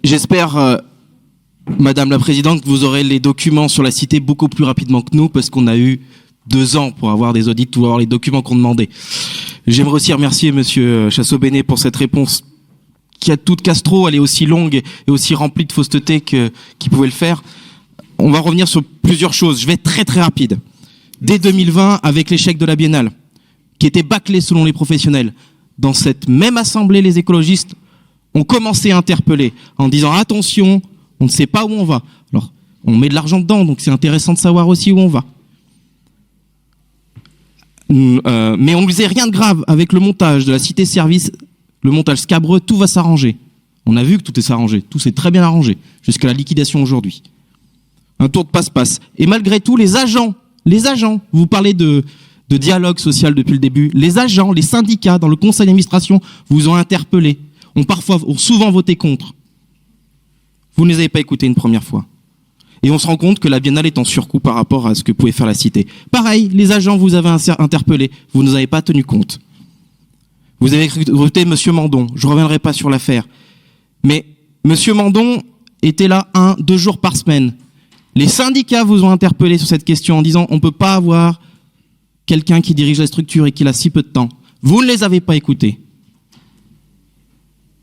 J'espère, Madame la Présidente, que vous aurez les documents sur la cité beaucoup plus rapidement que nous, parce qu'on a eu 2 ans pour avoir des audits, pour avoir les documents qu'on demandait. J'aimerais aussi remercier Monsieur Chassot-Bénet pour cette réponse qui a toute Castro, elle est aussi longue et aussi remplie de fausseté qu'il pouvait le faire. On va revenir sur plusieurs choses. Je vais être très très rapide. Dès 2020, avec l'échec de la Biennale, qui était bâclé selon les professionnels, dans cette même assemblée, les écologistes ont commencé à interpeller en disant attention, on ne sait pas où on va. Alors, on met de l'argent dedans, donc c'est intéressant de savoir aussi où on va. Mais on ne faisait rien de grave avec le montage de la cité-service, le montage scabreux, tout va s'arranger. On a vu que tout est s'arrangé, tout s'est très bien arrangé, jusqu'à la liquidation aujourd'hui. Un tour de passe-passe. Et malgré tout, les agents, vous parlez de dialogue social depuis le début, les agents, les syndicats dans le conseil d'administration vous ont interpellé, ont souvent voté contre. Vous ne les avez pas écoutés une première fois. Et on se rend compte que la Biennale est en surcoût par rapport à ce que pouvait faire la cité. Pareil, les agents vous avez interpellés, vous ne nous avez pas tenu compte. Vous avez recruté M. Mandon, je ne reviendrai pas sur l'affaire. Mais M. Mandon était là 1-2 jours par semaine. Les syndicats vous ont interpellé sur cette question en disant on ne peut pas avoir quelqu'un qui dirige la structure et qui a si peu de temps. Vous ne les avez pas écoutés.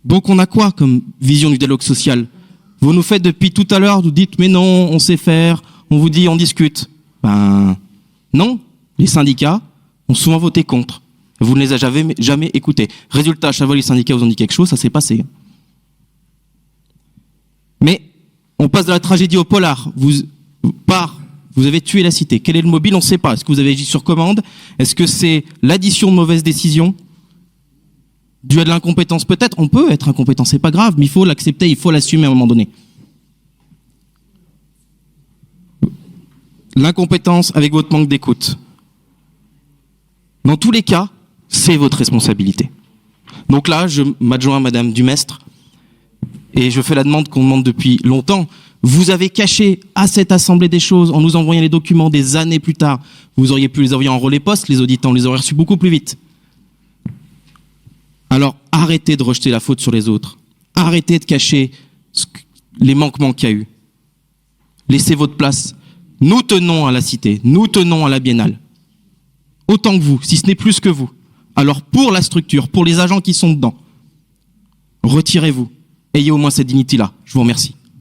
Donc on a quoi comme vision du dialogue social? Vous nous faites depuis tout à l'heure, vous dites mais non, on sait faire, on vous dit on discute. Ben non, les syndicats ont souvent voté contre. Vous ne les avez jamais écoutés. Résultat, à chaque fois les syndicats vous ont dit quelque chose, ça s'est passé. Mais on passe de la tragédie au polar. Vous avez tué la cité. Quel est le mobile? On ne sait pas. Est-ce que vous avez agi sur commande? Est-ce que c'est l'addition de mauvaises décisions dû à de l'incompétence? Peut-être, on peut être incompétent, c'est pas grave, mais il faut l'accepter, il faut l'assumer à un moment donné. L'incompétence avec votre manque d'écoute. Dans tous les cas, c'est votre responsabilité. Donc là, je m'adjoins à Madame Dumestre et je fais la demande qu'on demande depuis longtemps. Vous avez caché à cette assemblée des choses en nous envoyant les documents des années plus tard. Vous auriez pu les envoyer en relais poste, les auditants, on les aurait reçus beaucoup plus vite. Alors, arrêtez de rejeter la faute sur les autres. Arrêtez de cacher les manquements qu'il y a eu. Laissez votre place. Nous tenons à la cité, nous tenons à la Biennale. Autant que vous, si ce n'est plus que vous. Alors, pour la structure, pour les agents qui sont dedans, retirez-vous. Ayez au moins cette dignité-là. Je vous remercie.